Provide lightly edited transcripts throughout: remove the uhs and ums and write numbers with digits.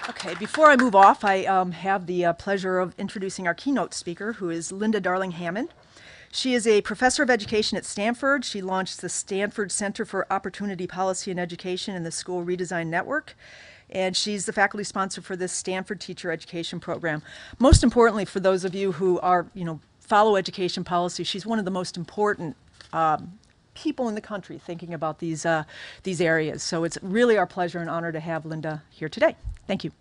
Okay, before I move off, I have the pleasure of introducing our keynote speaker, who is Linda Darling Hammond. She is a professor of education at Stanford. She launched the Stanford Center for Opportunity Policy and Education in the School Redesign Network. And she's the faculty sponsor for this Stanford Teacher Education Program. Most importantly, for those of you who are, follow education policy, she's one of the most important people in the country thinking about these areas. So it's really our pleasure and honor to have Linda here today. Thank you.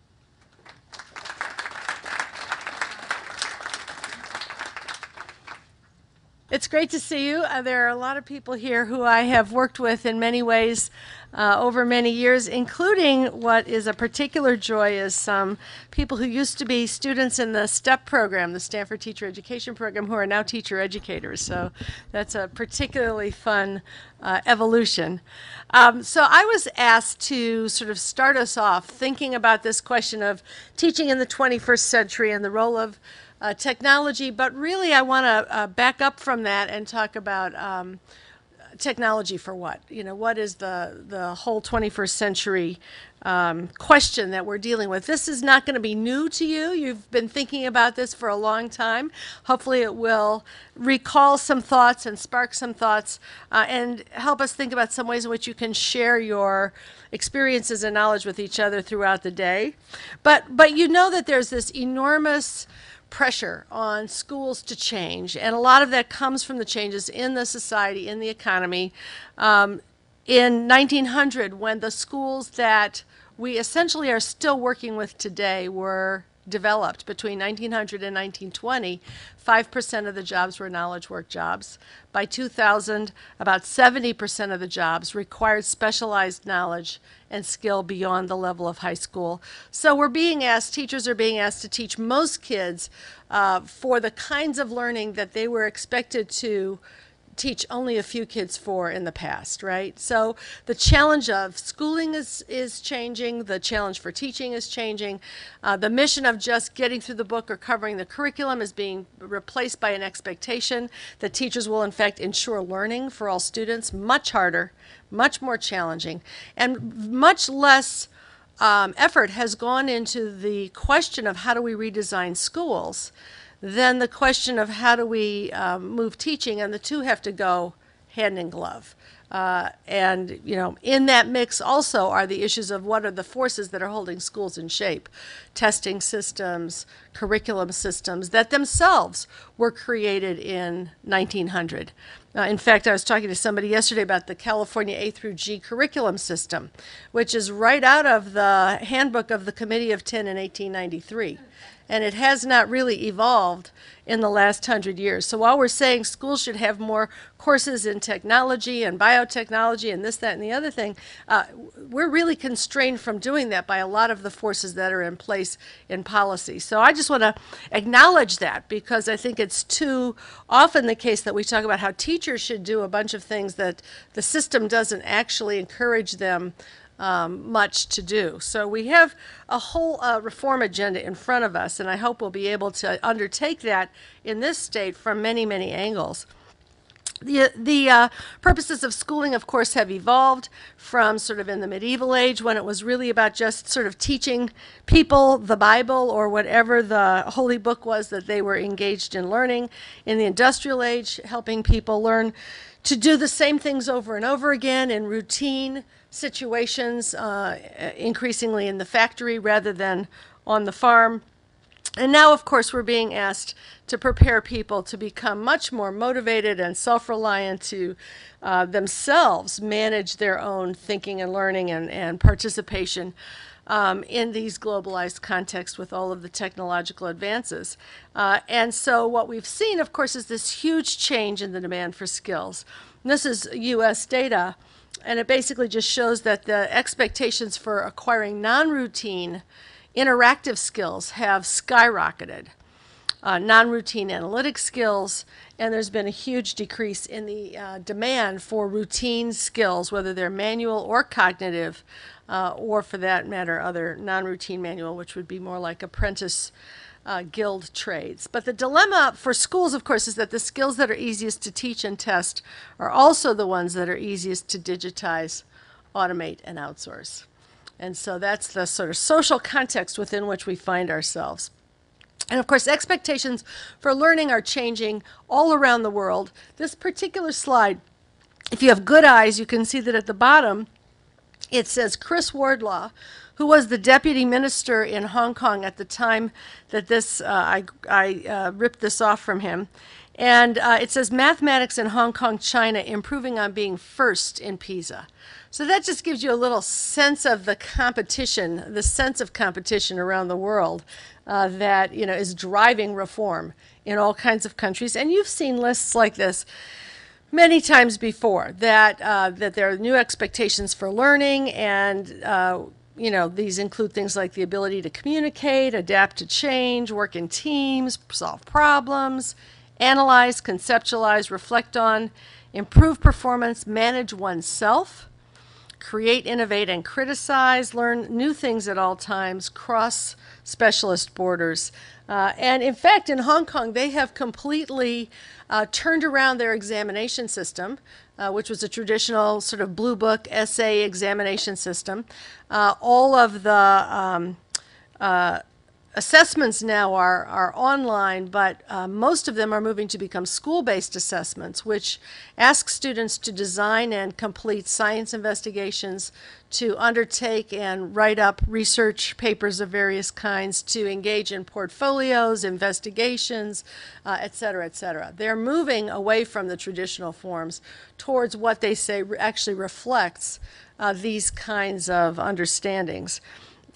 It's great to see you. There are a lot of people here who I have worked with in many ways over many years, including what is a particular joy is some people who used to be students in the STEP program, the Stanford Teacher Education Program, who are now teacher educators. So that's a particularly fun evolution. So I was asked to sort of start us off thinking about this question of teaching in the 21st century and the role of technology, but really I want to back up from that and talk about technology for what? What is the whole 21st century question that we're dealing with? This is not going to be new to you. You've been thinking about this for a long time. Hopefully it will recall some thoughts and spark some thoughts and help us think about some ways in which you can share your experiences and knowledge with each other throughout the day. But you know that there's this enormous pressure on schools to change, and a lot of that comes from the changes in the society, in the economy. In 1900, when the schools that we essentially are still working with today were developed, between 1900 and 1920, 5% of the jobs were knowledge work jobs. By 2000, about 70% of the jobs required specialized knowledge and skill beyond the level of high school. So teachers are being asked to teach most kids for the kinds of learning that they were expected to teach only a few kids for in the past, right? So the challenge of schooling is changing, the challenge for teaching is changing, the mission of just getting through the book or covering the curriculum is being replaced by an expectation that teachers will in fact ensure learning for all students, much harder, much more challenging, and much less effort has gone into the question of how do we redesign schools than the question of how do we move teaching, and the two have to go hand in glove. And in that mix also are the issues of what are the forces that are holding schools in shape. Testing systems, curriculum systems that themselves were created in 1900. In fact, I was talking to somebody yesterday about the California A through G curriculum system, which is right out of the handbook of the Committee of 10 in 1893. And it has not really evolved in the last 100 years. So while we're saying schools should have more courses in technology and biotechnology and this, that, and the other thing, we're really constrained from doing that by a lot of the forces that are in place in policy. So I just want to acknowledge that, because I think it's too often the case that we talk about how teachers should do a bunch of things that the system doesn't actually encourage them much to do. So we have a whole reform agenda in front of us, and I hope we'll be able to undertake that in this state from many, many angles. The purposes of schooling, of course, have evolved from sort of in the medieval age, when it was really about just sort of teaching people the Bible or whatever the holy book was that they were engaged in learning. In the industrial age, helping people learn to do the same things over and over again in routine situations, increasingly in the factory rather than on the farm. And now, of course, we're being asked to prepare people to become much more motivated and self-reliant, to themselves manage their own thinking and learning and participation in these globalized contexts with all of the technological advances. And so what we've seen, of course, is this huge change in the demand for skills. And this is U.S. data, and it basically just shows that the expectations for acquiring non-routine interactive skills have skyrocketed. Non-routine analytic skills, and there's been a huge decrease in the demand for routine skills, whether they're manual or cognitive, or for that matter, other non-routine manual, which would be more like apprentice guild trades. But the dilemma for schools, of course, is that the skills that are easiest to teach and test are also the ones that are easiest to digitize, automate, and outsource. And so that's the sort of social context within which we find ourselves. And of course, expectations for learning are changing all around the world. This particular slide, if you have good eyes, you can see that at the bottom it says Chris Wardlaw, who was the deputy minister in Hong Kong at the time that this I ripped this off from him. And it says mathematics in Hong Kong, China, improving on being first in PISA. So that just gives you a little sense of the competition, the sense of competition around the world that is driving reform in all kinds of countries. And you've seen lists like this many times before, that there are new expectations for learning, and these include things like the ability to communicate, adapt to change, work in teams, solve problems, analyze, conceptualize, reflect on, improve performance, manage oneself, create, innovate, and criticize, learn new things at all times, cross specialist borders. And in fact, in Hong Kong, they have completely turned around their examination system, which was a traditional sort of blue book essay examination system. All of the assessments now are online, but most of them are moving to become school-based assessments, which ask students to design and complete science investigations, to undertake and write up research papers of various kinds, to engage in portfolios, investigations, et cetera, et cetera. They're moving away from the traditional forms towards what they say actually reflects these kinds of understandings.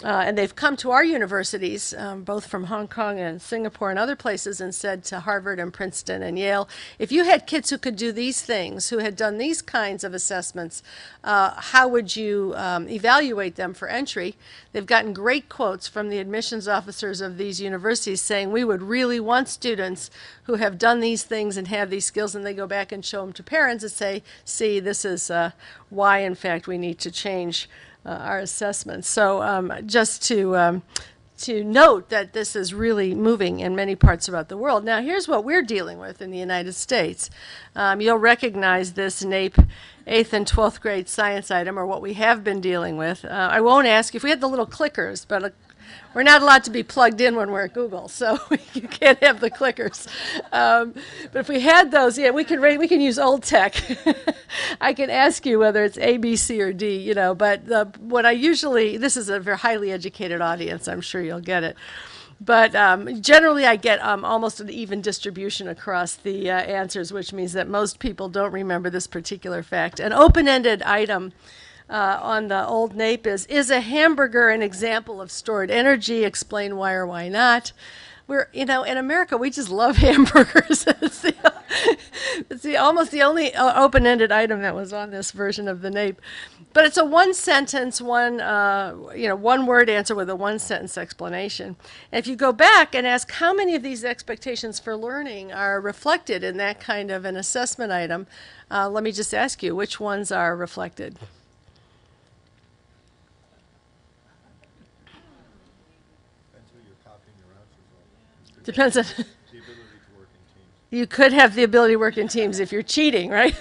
And they've come to our universities, both from Hong Kong and Singapore and other places, and said to Harvard and Princeton and Yale, if you had kids who could do these things, who had done these kinds of assessments, how would you evaluate them for entry? They've gotten great quotes from the admissions officers of these universities saying, we would really want students who have done these things and have these skills, and they go back and show them to parents and say, see, this is why, in fact, we need to change our assessments. So just to note that this is really moving in many parts about the world. Now, here's what we're dealing with in the United States. You'll recognize this NAEP 8th and 12th grade science item, or what we have been dealing with. I won't ask you if we had the little clickers, but we're not allowed to be plugged in when we're at Google, so you can't have the clickers. But if we had those, yeah, we can use old tech. I can ask you whether it's A, B, C, or D, but what I usually, this is a very highly educated audience, I'm sure you'll get it. But generally I get almost an even distribution across the answers, which means that most people don't remember this particular fact. An open-ended item on the old NAEP is a hamburger an example of stored energy? Explain why or why not. We're, in America, we just love hamburgers. It's almost the only open-ended item that was on this version of the NAEP. But it's a one-sentence, one-word answer with a one-sentence explanation. And if you go back and ask how many of these expectations for learning are reflected in that kind of an assessment item, let me just ask you, which ones are reflected? Depends on the ability to work in teams. You could have the ability to work in teams if you're cheating, right?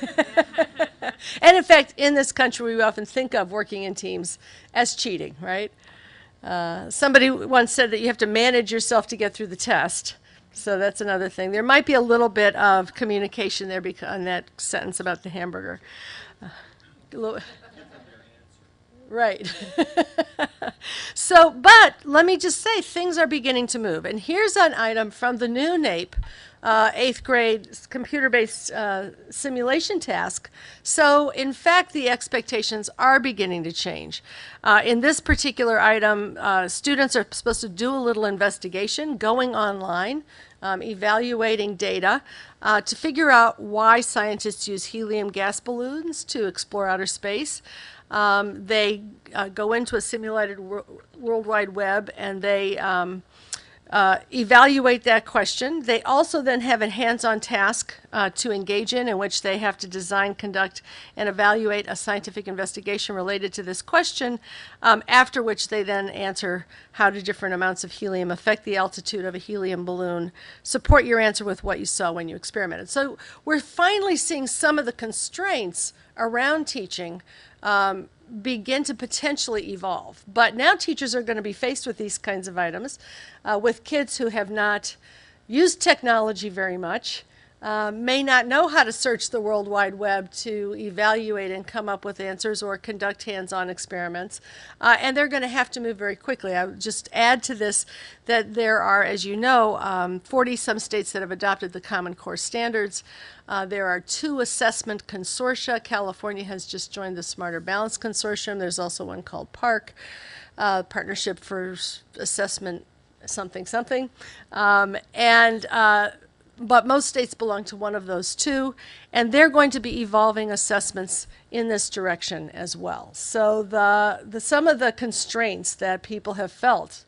And in fact, in this country, we often think of working in teams as cheating, right? Somebody once said that you have to manage yourself to get through the test. So that's another thing. There might be a little bit of communication there on that sentence about the hamburger. Right. So, but let me just say, things are beginning to move. And here's an item from the new NAEP, 8th grade computer-based simulation task. So, in fact, the expectations are beginning to change. In this particular item, students are supposed to do a little investigation, going online, evaluating data to figure out why scientists use helium gas balloons to explore outer space. They go into a simulated World Wide Web and they evaluate that question. They also then have a hands-on task to engage in which they have to design, conduct, and evaluate a scientific investigation related to this question, after which they then answer how do different amounts of helium affect the altitude of a helium balloon. Support your answer with what you saw when you experimented. So we're finally seeing some of the constraints around teaching begin to potentially evolve. But now teachers are going to be faced with these kinds of items, with kids who have not used technology very much, may not know how to search the World Wide Web to evaluate and come up with answers or conduct hands-on experiments, and they're going to have to move very quickly. I would just add to this that there are, as you know, 40-some states that have adopted the Common Core standards. There are 2 assessment consortia. California has just joined the Smarter Balance Consortium. There's also one called PARC, Partnership for Assessment something something, but most states belong to one of those 2, and they're going to be evolving assessments in this direction as well. So some of the constraints that people have felt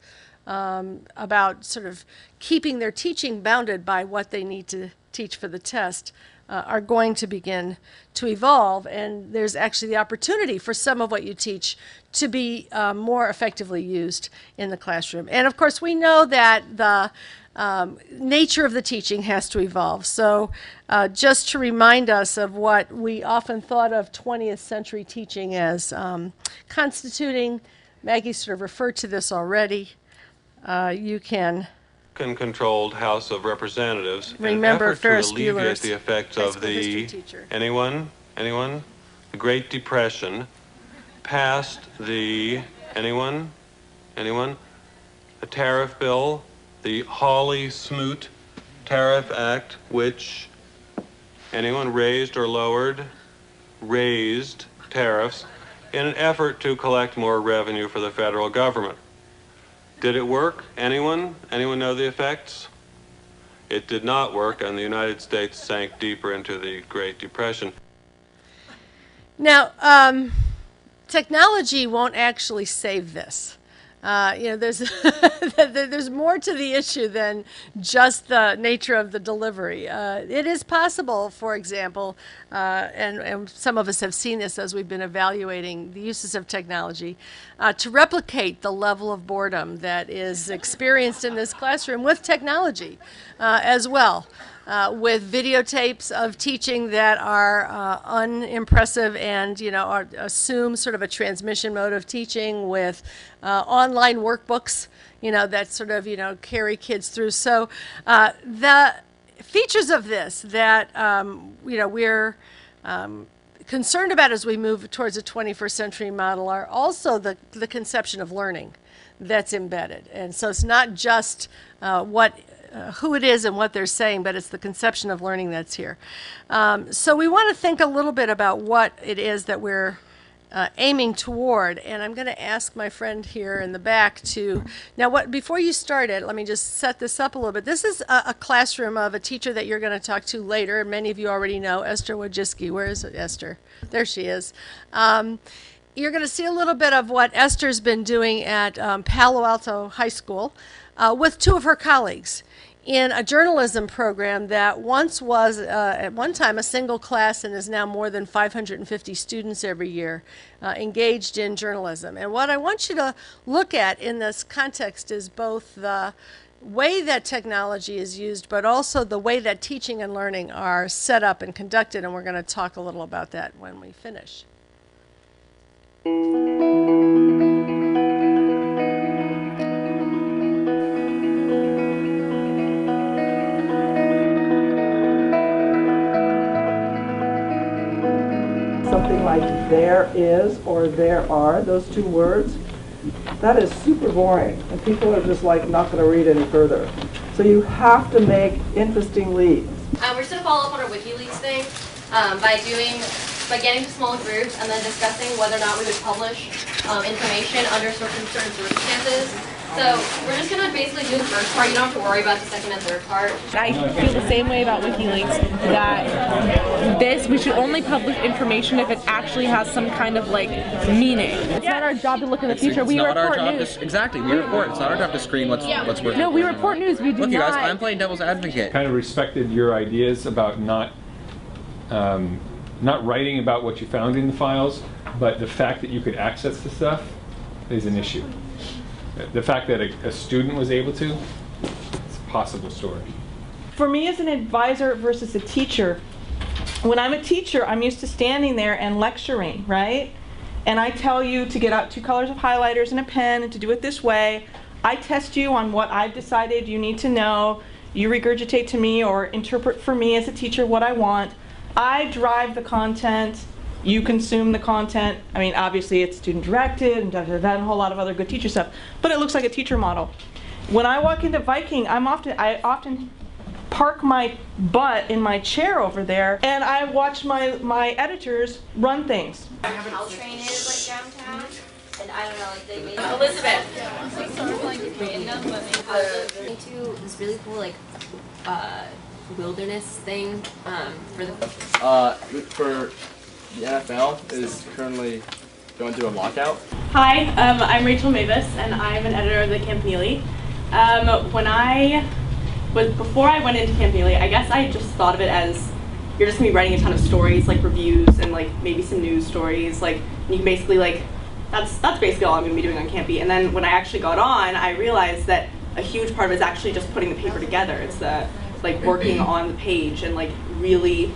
about sort of keeping their teaching bounded by what they need to teach for the test are going to begin to evolve, and there's actually the opportunity for some of what you teach to be more effectively used in the classroom. And of course, we know that the nature of the teaching has to evolve. So just to remind us of what we often thought of 20th century teaching as constituting, Maggie sort of referred to this already, you can controlled House of Representatives remember in an effort Ferris to alleviate Bueller's the effects of the anyone the Great Depression, passed the anyone a tariff bill, the Hawley-Smoot Tariff Act, which anyone raised or raised tariffs in an effort to collect more revenue for the federal government. Did it work? Anyone know the effects? It did not work, and the United States sank deeper into the Great Depression. Now, technology won't actually save this. There's there's more to the issue than just the nature of the delivery. It is possible, for example, and some of us have seen this as we've been evaluating the uses of technology, to replicate the level of boredom that is experienced in this classroom with technology as well. With videotapes of teaching that are unimpressive and assume sort of a transmission mode of teaching, with online workbooks that sort of carry kids through. So the features of this that we're concerned about as we move towards a 21st century model are also the conception of learning that's embedded. And so it's not just who it is and what they're saying, but it's the conception of learning that's here. So we want to think a little bit about what it is that we're aiming toward, and I'm going to ask my friend here in the back to, before you start it, let me just set this up a little bit. This is a classroom of a teacher that you're going to talk to later, and many of you already know, Esther Wojcicki. Where is Esther? There she is. You're going to see a little bit of what Esther's been doing at Palo Alto High School with 2 of her colleagues in a journalism program that once was, at one time, a single class and is now more than 550 students every year engaged in journalism. And what I want you to look at in this context is both the way that technology is used, but also the way that teaching and learning are set up and conducted, and we're going to talk a little about that when we finish. Something like there is or there are, those 2 words, that is super boring, and people are just like not going to read any further. So you have to make interesting leads. We're just going to follow up on our WikiLeaks thing by getting to small groups and then discussing whether or not we would publish information under certain circumstances. So we're just going to basically do the first part. You don't have to worry about the second and third part. I feel the same way about WikiLeaks, that we should only publish information if it actually has some kind of meaning. It's not our job to look in the future. We report news. Exactly, we report. It's not our job to screen what's worth. No, we report news. We do Look, not. you guys, I'm playing devil's advocate. Kind of respected your ideas about not writing about what you found in the files, but the fact that you could access the stuff is an issue. The fact that a student was able to, it's a possible story. For me as an advisor versus a teacher, when I'm a teacher, I'm used to standing there and lecturing, right? and I tell you to get out 2 colors of highlighters and a pen and to do it this way. I test you on what I've decided you need to know. You regurgitate to me or interpret for me as a teacher what I want. I drive the content. You consume the content. I mean, obviously it's student directed and and a whole lot of other good teacher stuff, but it looks like a teacher model. When I walk into Viking, I often park my butt in my chair over there and I watch my editors run things. How train is like downtown, and I don't know, like they made Elizabeth. Into this really cool like wilderness thing for the for the NFL is currently going through a lockout. Hi, I'm Rachel Mavis, and I'm an editor of the Campanile. Before I went into Campanile, I guess I just thought of it as you're just gonna be writing a ton of stories, like reviews and like maybe some news stories. Like you can basically like that's basically all I'm gonna be doing on Campy. And then when I actually got on, I realized that a huge part of it is actually just putting the paper together. It's the like working on the page and like really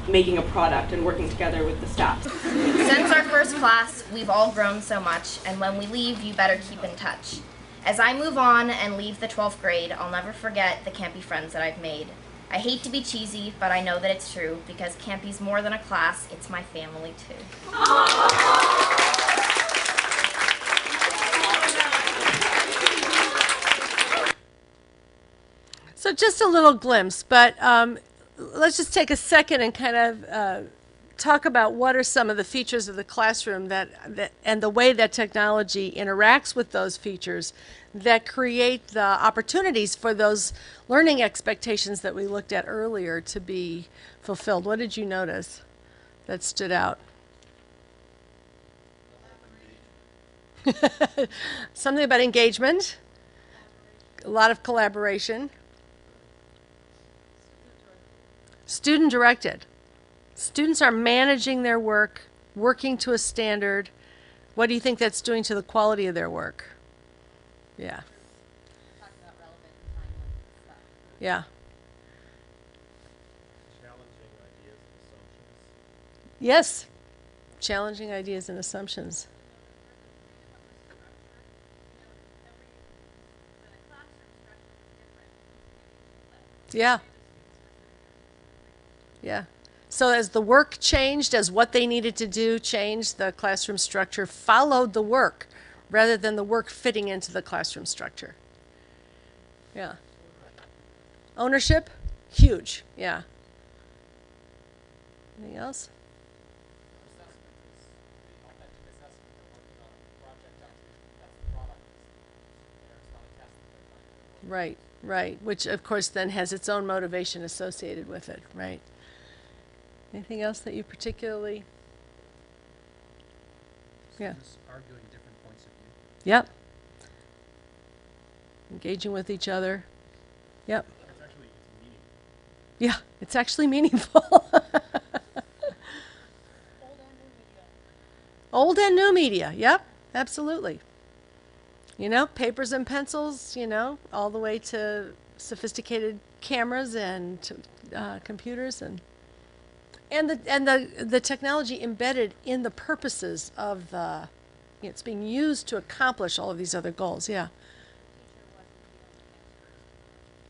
making a product and working together with the staff. Since our first class, we've all grown so much, and when we leave, you better keep in touch. As I move on and leave the 12th grade, I'll never forget the Campy friends that I've made. I hate to be cheesy, but I know that it's true, because Campy's more than a class, it's my family too. So just a little glimpse, but let's just take a second and kind of talk about what are some of the features of the classroom and the way that technology interacts with those features that create the opportunities for those learning expectations that we looked at earlier to be fulfilled. What did you notice that stood out? Something about engagement, a lot of collaboration. Student directed. Students are managing their work, working to a standard. What do you think that's doing to the quality of their work? Yeah. Yeah. Yes. Challenging ideas and assumptions. Yeah. Yeah. So as the work changed, as what they needed to do changed, the classroom structure followed the work rather than the work fitting into the classroom structure. Yeah. Ownership, huge. Yeah. Anything else? Right, right. Which of course then has its own motivation associated with it, right? Anything else that you particularly? Yeah. Arguing different points of view. Yep. Engaging with each other. Yep. Yeah, it's actually meaningful. Old and new media. Yep, absolutely. You know, papers and pencils, you know, all the way to sophisticated cameras and computers and the technology embedded in the purposes of the, you know, it's being used to accomplish all of these other goals. Yeah.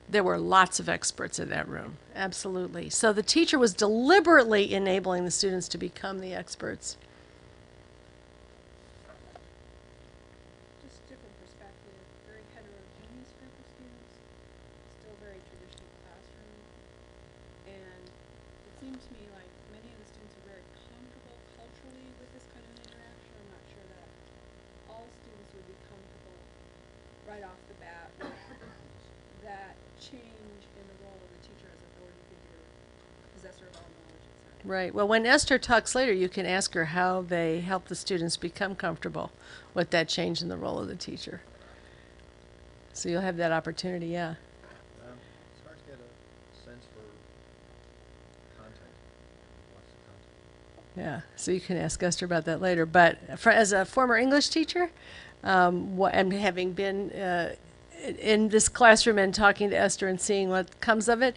There were lots of experts in that room. Absolutely. So the teacher was deliberately enabling the students to become the experts. Just different perspective, very heterogeneous group of students, still very traditional classroom. And it seemed to me like many of the students are very comfortable culturally with this kind of an interaction. I'm not sure that all students would be comfortable right off the bat with that change in the role of the teacher as authority figure, possessor of all knowledge, etc. Right. Well, when Esther talks later, you can ask her how they help the students become comfortable with that change in the role of the teacher. So you'll have that opportunity, yeah. It's hard to get a sense for content. What's the content? Yeah. So you can ask Esther about that later. But as a former English teacher, and having been in this classroom and talking to Esther and seeing what comes of it,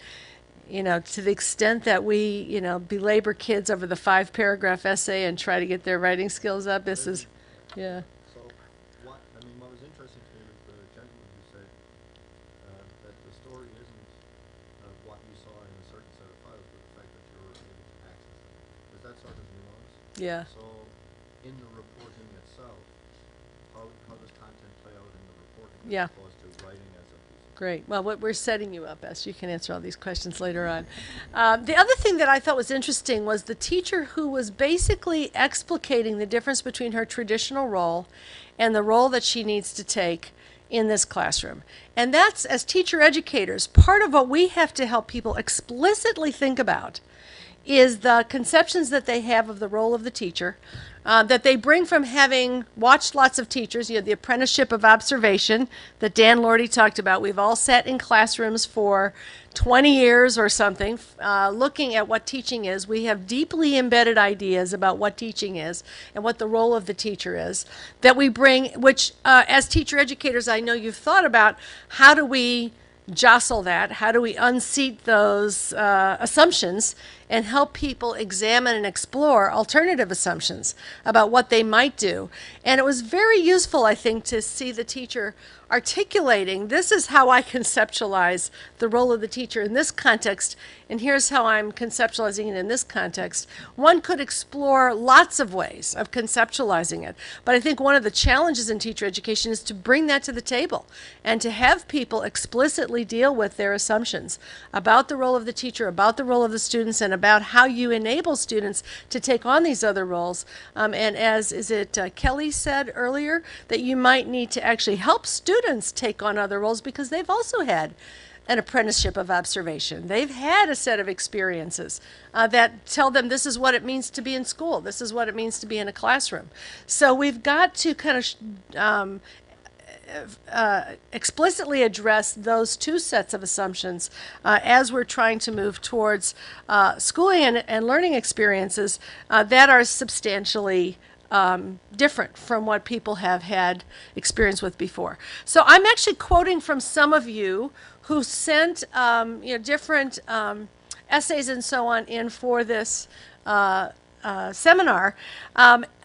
to the extent that we, belabor kids over the 5-paragraph essay and try to get their writing skills up, this is, yeah. So, what was interesting to me was the gentleman who said that the story isn't what you saw in a certain set of files, but the fact that you were able to access them. Is that sort of nuance? Yeah. So, in the reporting itself, how does content play out in the reporting Yeah. as opposed to writing as a piece of Great. Well, we're setting you up, as you can answer all these questions later on. The other thing that I thought was interesting was the teacher who was basically explicating the difference between her traditional role and the role that she needs to take in this classroom. And that's, as teacher educators, part of what we have to help people explicitly think about is the conceptions that they have of the role of the teacher, that they bring from having watched lots of teachers, the apprenticeship of observation that Dan Lordy talked about. We've all sat in classrooms for 20 years or something, looking at what teaching is. We have deeply embedded ideas about what teaching is and what the role of the teacher is that we bring, which as teacher educators, I know you've thought about, how do we jostle that? How do we unseat those assumptions and help people examine and explore alternative assumptions about what they might do? And it was very useful, I think, to see the teacher articulating, this is how I conceptualize the role of the teacher in this context, and here's how I'm conceptualizing it in this context. One could explore lots of ways of conceptualizing it, but I think one of the challenges in teacher education is to bring that to the table and to have people explicitly deal with their assumptions about the role of the teacher, about the role of the students, and about how you enable students to take on these other roles. And as Kelly said earlier, that you might need to actually help students take on other roles because they've also had an apprenticeship of observation. They've had a set of experiences that tell them this is what it means to be in school. This is what it means to be in a classroom. So we've got to kind of explicitly address those two sets of assumptions as we're trying to move towards schooling and learning experiences that are substantially different from what people have had experience with before. So I'm actually quoting from some of you who sent different essays and so on in for this seminar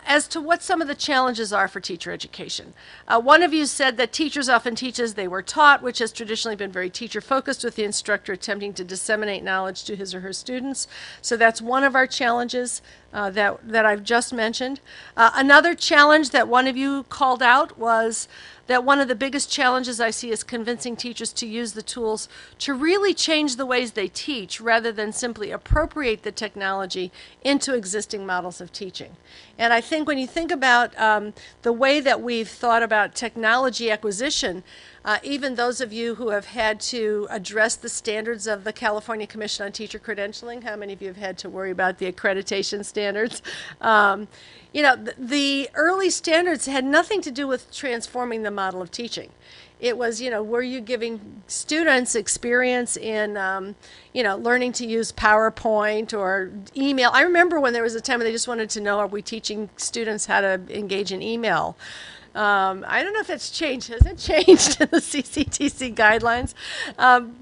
as to what some of the challenges are for teacher education. One of you said that teachers often teach as they were taught, which has traditionally been very teacher-focused, with the instructor attempting to disseminate knowledge to his or her students. So that's one of our challenges that I've just mentioned. Another challenge that one of you called out was that one of the biggest challenges I see is convincing teachers to use the tools to really change the ways they teach rather than simply appropriate the technology into existing models of teaching. And I think when you think about the way that we've thought about technology acquisition, even those of you who have had to address the standards of the California Commission on Teacher Credentialing, how many of you have had to worry about the accreditation standards? The early standards had nothing to do with transforming the model of teaching. It was, were you giving students experience in, learning to use PowerPoint or email? I remember when there was a time when they just wanted to know, are we teaching students how to engage in email? I don't know if that's changed. Has it changed in the CCTC guidelines?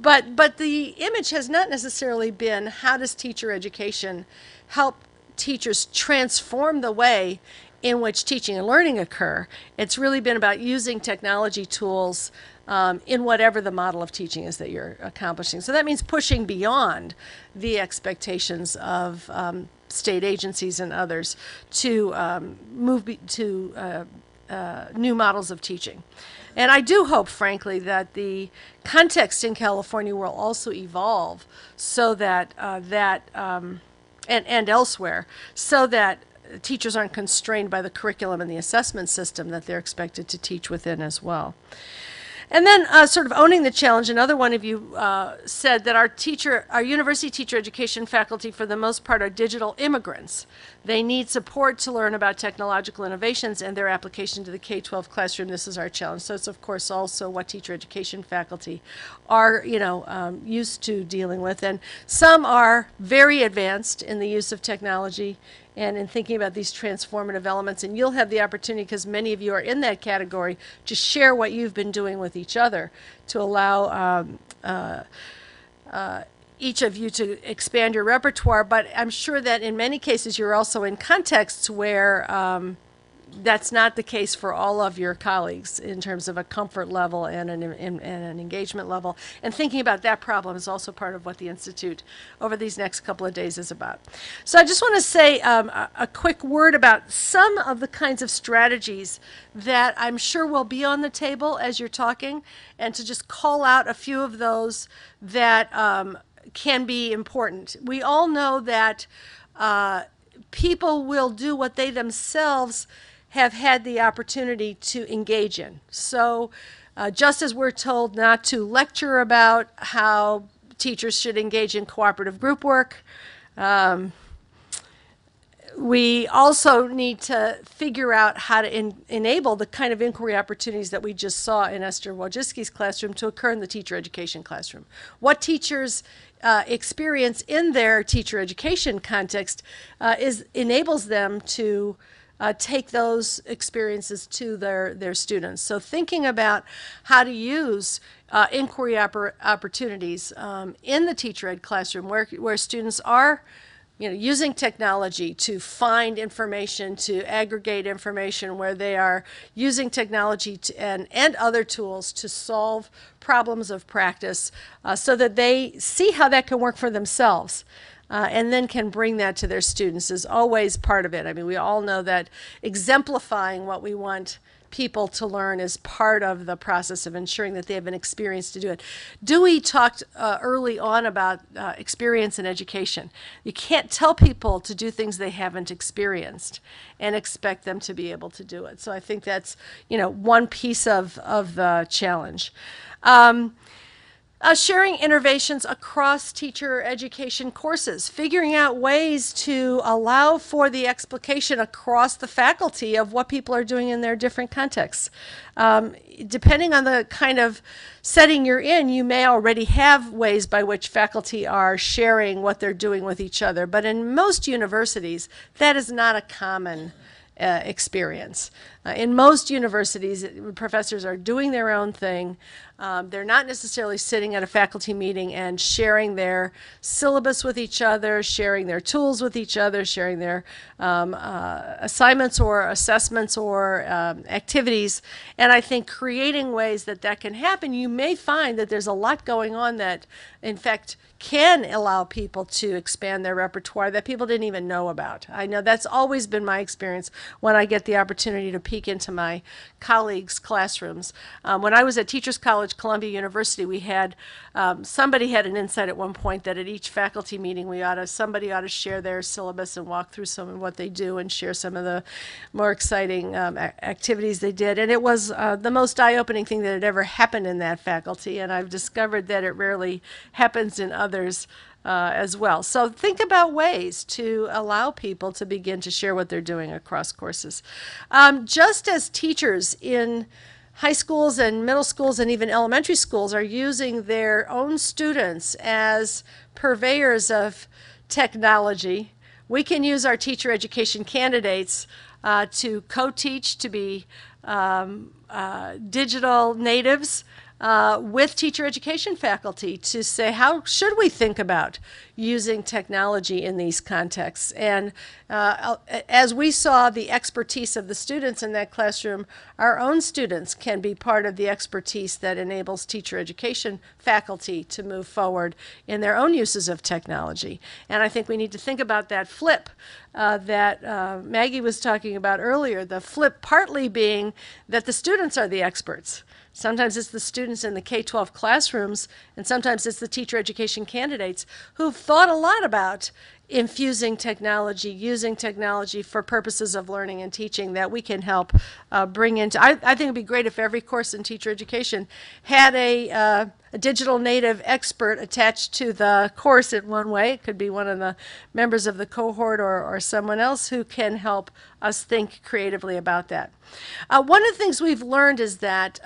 But the image has not necessarily been how does teacher education help teachers transform the way in which teaching and learning occur. It's really been about using technology tools in whatever the model of teaching is that you're accomplishing. So that means pushing beyond the expectations of state agencies and others to move to new models of teaching. And I do hope, frankly, that the context in California will also evolve so that and elsewhere, so that teachers aren't constrained by the curriculum and the assessment system that they're expected to teach within as well. And then sort of owning the challenge, another one of you said that our university teacher education faculty, for the most part, are digital immigrants. They need support to learn about technological innovations and their application to the K-12 classroom. This is our challenge. So it's, of course, also what teacher education faculty are, used to dealing with. And some are very advanced in the use of technology and in thinking about these transformative elements. And you'll have the opportunity, because many of you are in that category, to share what you've been doing with each other to allow each of you to expand your repertoire, but I'm sure that in many cases you're also in contexts where that's not the case for all of your colleagues in terms of a comfort level and an engagement level. And thinking about that problem is also part of what the Institute over these next couple of days is about. So I just want to say a quick word about some of the kinds of strategies that I'm sure will be on the table as you're talking, and to just call out a few of those that can be important. We all know that people will do what they themselves have had the opportunity to engage in. So just as we're told not to lecture about how teachers should engage in cooperative group work, we also need to figure out how to enable the kind of inquiry opportunities that we just saw in Esther Wojcicki's classroom to occur in the teacher education classroom. What teachers experience in their teacher education context enables them to take those experiences to their students. So thinking about how to use inquiry opportunities in the teacher ed classroom where students are using technology to find information, to aggregate information, where they are using technology and other tools to solve problems of practice so that they see how that can work for themselves. And then can bring that to their students is always part of it. I mean, we all know that exemplifying what we want people to learn is part of the process of ensuring that they have an experience to do it. Dewey talked early on about experience in education. You can't tell people to do things they haven't experienced and expect them to be able to do it. So I think that's, one piece of the challenge. Sharing innovations across teacher education courses, figuring out ways to allow for the explication across the faculty of what people are doing in their different contexts. Depending on the kind of setting you're in, you may already have ways by which faculty are sharing what they're doing with each other, but in most universities, that is not a common experience. In most universities, professors are doing their own thing. They're not necessarily sitting at a faculty meeting and sharing their syllabus with each other, sharing their tools with each other, sharing their assignments or assessments or activities. And I think creating ways that can happen, you may find that there's a lot going on that, in fact, can allow people to expand their repertoire that people didn't even know about. I know that's always been my experience when I get the opportunity to peek into my colleagues' classrooms. When I was at Teachers College, Columbia University, we had, somebody had an insight at one point that at each faculty meeting somebody ought to share their syllabus and walk through some of what they do and share some of the more exciting activities they did. And it was the most eye-opening thing that had ever happened in that faculty, and I've discovered that it rarely happens in others as well. So think about ways to allow people to begin to share what they're doing across courses. Just as teachers in high schools and middle schools and even elementary schools are using their own students as purveyors of technology, we can use our teacher education candidates to co-teach, to be digital natives with teacher education faculty to say, how should we think about using technology in these contexts? And as we saw the expertise of the students in that classroom, our own students can be part of the expertise that enables teacher education faculty to move forward in their own uses of technology. And I think we need to think about that flip that Maggie was talking about earlier, the flip partly being that the students are the experts. Sometimes it's the students in the K-12 classrooms, and sometimes it's the teacher education candidates who've thought a lot about infusing technology, using technology for purposes of learning and teaching that we can help bring into. I think it'd be great if every course in teacher education had a digital native expert attached to the course in one way. It could be one of the members of the cohort or someone else who can help us think creatively about that. One of the things we've learned is that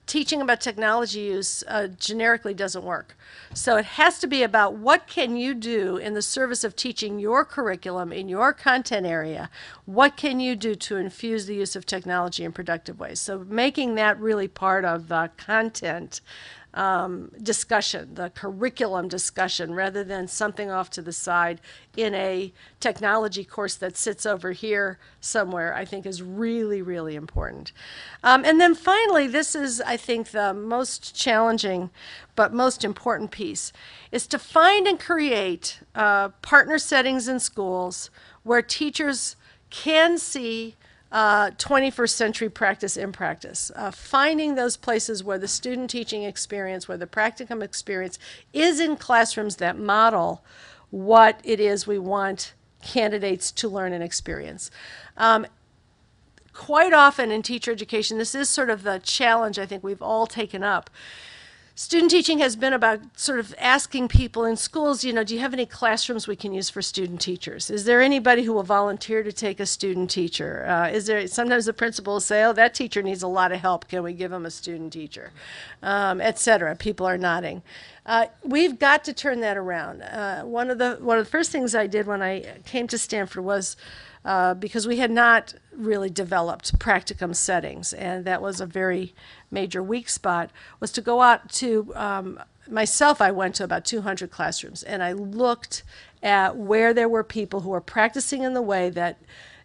teaching about technology use generically doesn't work. So it has to be about what can you do in the service of teaching your curriculum in your content area. What can you do to infuse the use of technology in productive ways? So making that really part of the content discussion, the curriculum discussion, rather than something off to the side in a technology course that sits over here somewhere, I think is really, really important. And then finally, this is, I think, the most challenging but most important piece, is to find and create partner settings in schools where teachers can see 21st century practice in practice. Finding those places where the student teaching experience, where the practicum experience is in classrooms that model what it is we want candidates to learn and experience. Quite often in teacher education, this is sort of the challenge I think we've all taken up. Student teaching has been about sort of asking people in schools, do you have any classrooms we can use for student teachers? Is there anybody who will volunteer to take a student teacher? Sometimes the principal will say, oh, that teacher needs a lot of help. Can we give them a student teacher? Et cetera. People are nodding. We've got to turn that around. One of the first things I did when I came to Stanford was, because we had not really developed practicum settings, and that was a very major weak spot, was to go out to, I went to about 200 classrooms, and I looked at where there were people who were practicing in the way that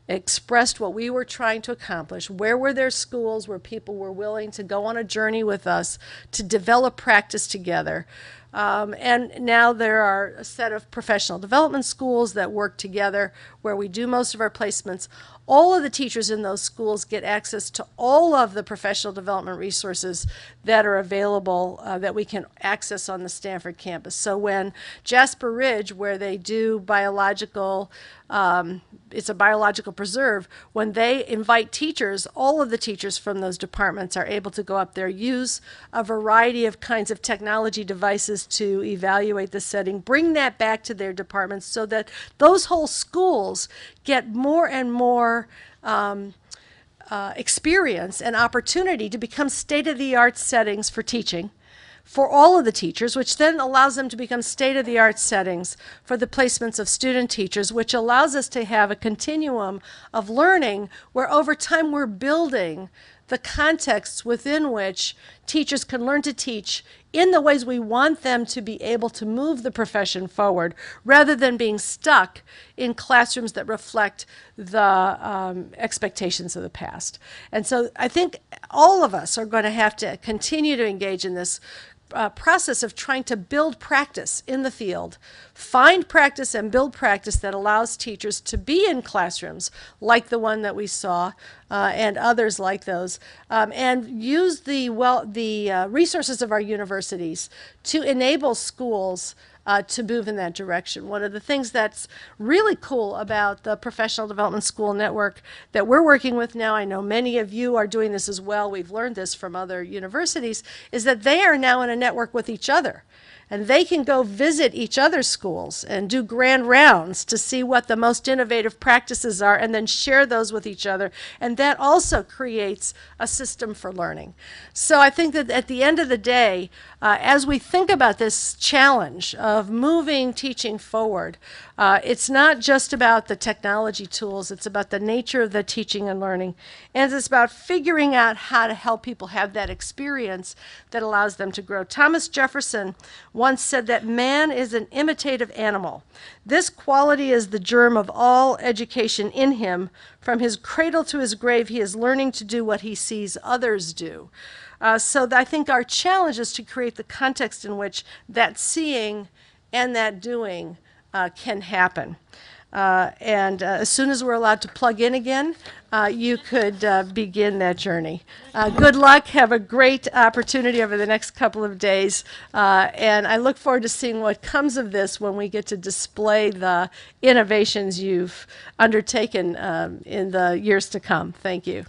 expressed what we were trying to accomplish. Where were there schools where people were willing to go on a journey with us to develop practice together? And now there are a set of professional development schools that work together where we do most of our placements. All of the teachers in those schools get access to all of the professional development resources that are available that we can access on the Stanford campus. So when Jasper Ridge, where they do biological, it's a biological preserve, when they invite teachers, all of the teachers from those departments are able to go up there, use a variety of kinds of technology devices to evaluate the setting, bring that back to their departments so that those whole schools get more and more experience and opportunity to become state-of-the-art settings for teaching for all of the teachers, which then allows them to become state-of-the-art settings for the placements of student teachers, which allows us to have a continuum of learning where over time we're building the contexts within which teachers can learn to teach in the ways we want them to be able to move the profession forward, rather than being stuck in classrooms that reflect the expectations of the past. And so I think all of us are going to have to continue to engage in this process of trying to build practice in the field, find practice and build practice that allows teachers to be in classrooms like the one that we saw and others like those, and use the resources of our universities to enable schools to move in that direction. One of the things that's really cool about the Professional Development School Network that we're working with now, I know many of you are doing this as well, we've learned this from other universities, is that they are now in a network with each other. And they can go visit each other's schools and do grand rounds to see what the most innovative practices are and then share those with each other. And that also creates a system for learning. So I think that at the end of the day, as we think about this challenge of moving teaching forward, it's not just about the technology tools, it's about the nature of the teaching and learning. And it's about figuring out how to help people have that experience that allows them to grow. Thomas Jefferson once said that man is an imitative animal. This quality is the germ of all education in him. From his cradle to his grave, he is learning to do what he sees others do. So I think our challenge is to create the context in which that seeing and that doing can happen. As soon as we're allowed to plug in again, you could begin that journey. Good luck. Have a great opportunity over the next couple of days. And I look forward to seeing what comes of this when we get to display the innovations you've undertaken in the years to come. Thank you.